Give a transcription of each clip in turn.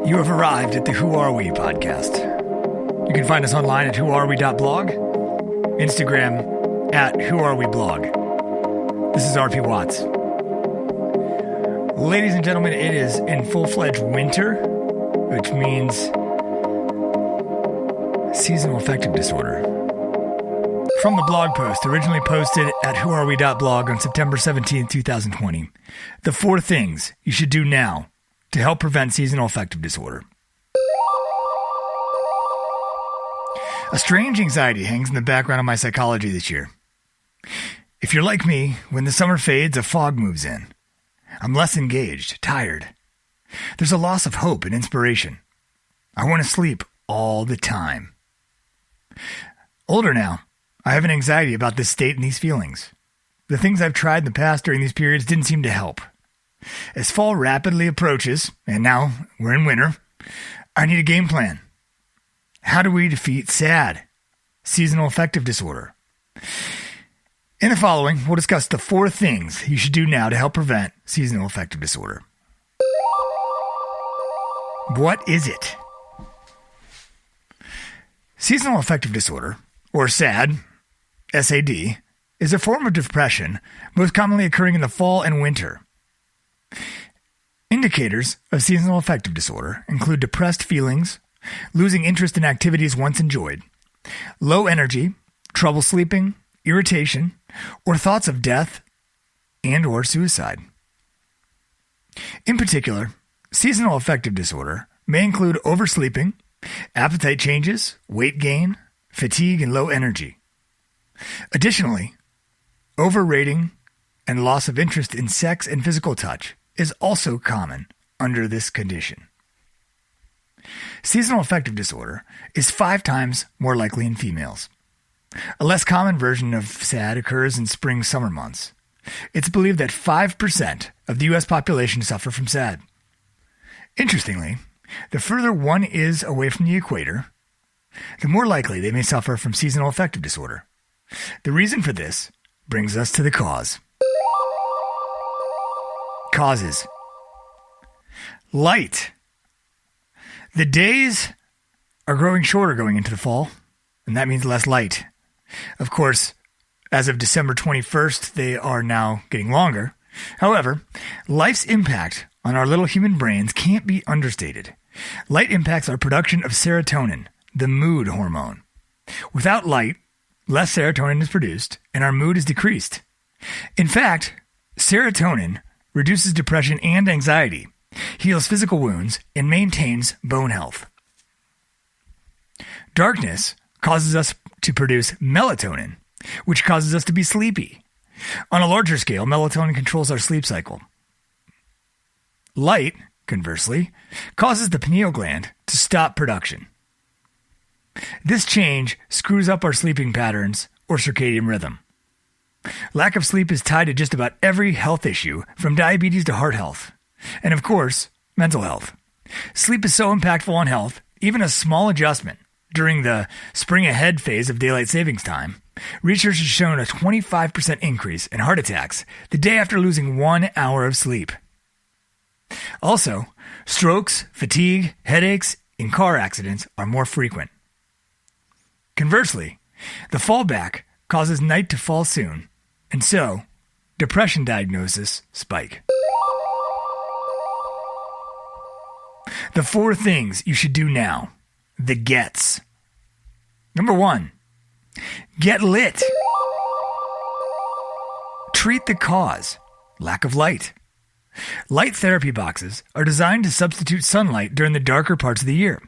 You have arrived at the Who Are We podcast. You can find us online at whoarewe.blog, Instagram at whoareweblog. This is RP Watts. Ladies and gentlemen, it is in full-fledged winter, which means seasonal affective disorder. From the blog post originally posted at whoarewe.blog on September 17, 2020, the 4 things you should do now to help prevent seasonal affective disorder. A strange anxiety hangs in the background of my psychology this year. If you're like me, when the summer fades, a fog moves in. I'm less engaged, tired. There's a loss of hope and inspiration. I want to sleep all the time. Older now, I have an anxiety about this state and these feelings. The things I've tried in the past during these periods didn't seem to help. As fall rapidly approaches, and now we're in winter, I need a game plan. How do we defeat SAD, seasonal affective disorder? In the following, we'll discuss the 4 things you should do now to help prevent seasonal affective disorder. What is it? Seasonal affective disorder, or SAD, SAD, is a form of depression most commonly occurring in the fall and winter. Indicators of seasonal affective disorder include depressed feelings, losing interest in activities once enjoyed, low energy, trouble sleeping, irritation, or thoughts of death and/or suicide. In particular, seasonal affective disorder may include oversleeping, appetite changes, weight gain, fatigue, and low energy. Additionally, overrating and loss of interest in sex and physical touch is also common under this condition. Seasonal affective disorder is 5 times more likely in females. A less common version of SAD occurs in spring-summer months. It's believed that 5% of the U.S. population suffer from SAD. Interestingly, the further one is away from the equator, the more likely they may suffer from seasonal affective disorder. The reason for this brings us to the cause. Causes. Light. The days are growing shorter going into the fall, and that means less light. Of course, as of December 21st, they are now getting longer. However, life's impact on our little human brains can't be understated. Light impacts our production of serotonin, the mood hormone. Without light, less serotonin is produced, and our mood is decreased. In fact, serotonin reduces depression and anxiety, heals physical wounds, and maintains bone health. Darkness causes us to produce melatonin, which causes us to be sleepy. On a larger scale, melatonin controls our sleep cycle. Light, conversely, causes the pineal gland to stop production. This change screws up our sleeping patterns or circadian rhythm. Lack of sleep is tied to just about every health issue, from diabetes to heart health. And of course, mental health. Sleep is so impactful on health, even a small adjustment during the spring ahead phase of daylight savings time. Research has shown a 25% increase in heart attacks the day after losing 1 hour of sleep. Also, strokes, fatigue, headaches, and car accidents are more frequent. Conversely, the fallback causes night to fall soon, and so depression diagnoses spike. The 4 things you should do now. The gets. Number 1, get lit. Treat the cause, lack of light. Light therapy boxes are designed to substitute sunlight during the darker parts of the year.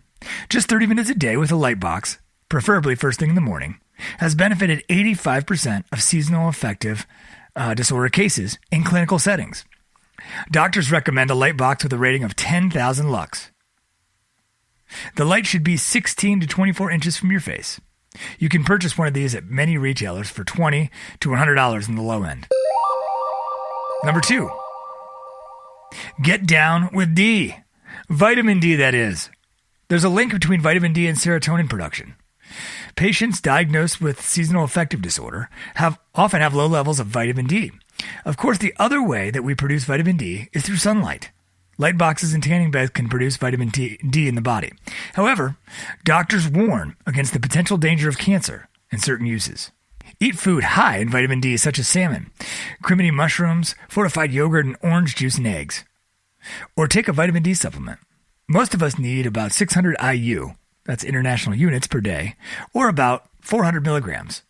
Just 30 minutes a day with a light box, preferably first thing in the morning, has benefited 85% of seasonal affective disorder cases in clinical settings. Doctors recommend a light box with a rating of 10,000 lux. The light should be 16 to 24 inches from your face. You can purchase one of these at many retailers for $20 to $100 in the low end. Number 2, get down with D. Vitamin D, that is. There's a link between vitamin D and serotonin production. Patients diagnosed with seasonal affective disorder often have low levels of vitamin D. Of course, the other way that we produce vitamin D is through sunlight. Light boxes and tanning beds can produce vitamin D in the body. However, doctors warn against the potential danger of cancer in certain uses. Eat food high in vitamin D such as salmon, crimini mushrooms, fortified yogurt, and orange juice and eggs. Or take a vitamin D supplement. Most of us need about 600 IU, that's international units per day, or about 400 milligrams.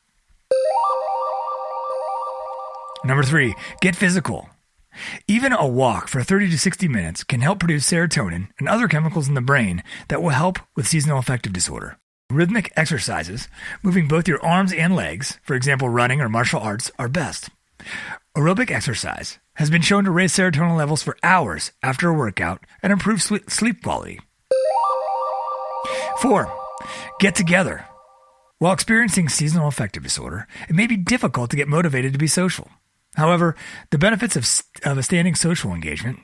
Number 3, get physical. Even a walk for 30 to 60 minutes can help produce serotonin and other chemicals in the brain that will help with seasonal affective disorder. Rhythmic exercises, moving both your arms and legs, for example running or martial arts, are best. Aerobic exercise has been shown to raise serotonin levels for hours after a workout and improve sleep quality. 4, get together. While experiencing seasonal affective disorder, it may be difficult to get motivated to be social. However, the benefits of a standing social engagement,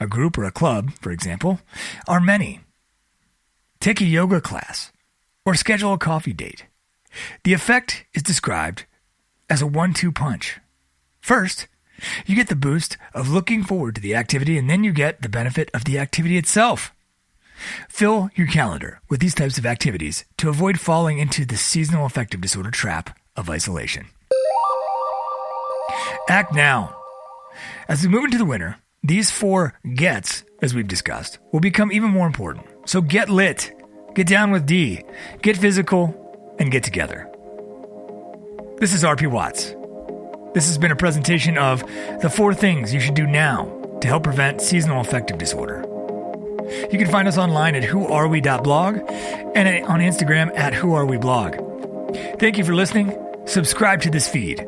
a group or a club, for example, are many. Take a yoga class or schedule a coffee date. The effect is described as a 1-2 punch. First, you get the boost of looking forward to the activity, and then you get the benefit of the activity itself. Fill your calendar with these types of activities to avoid falling into the seasonal affective disorder trap of isolation. Act now. As we move into the winter, these 4 gets, as we've discussed, will become even more important. So get lit, get down with D, get physical, and get together. This is RP Watts. This has been a presentation of the 4 things you should do now to help prevent seasonal affective disorder. You can find us online at whoarewe.blog and on Instagram at whoareweblog. Thank you for listening. Subscribe to this feed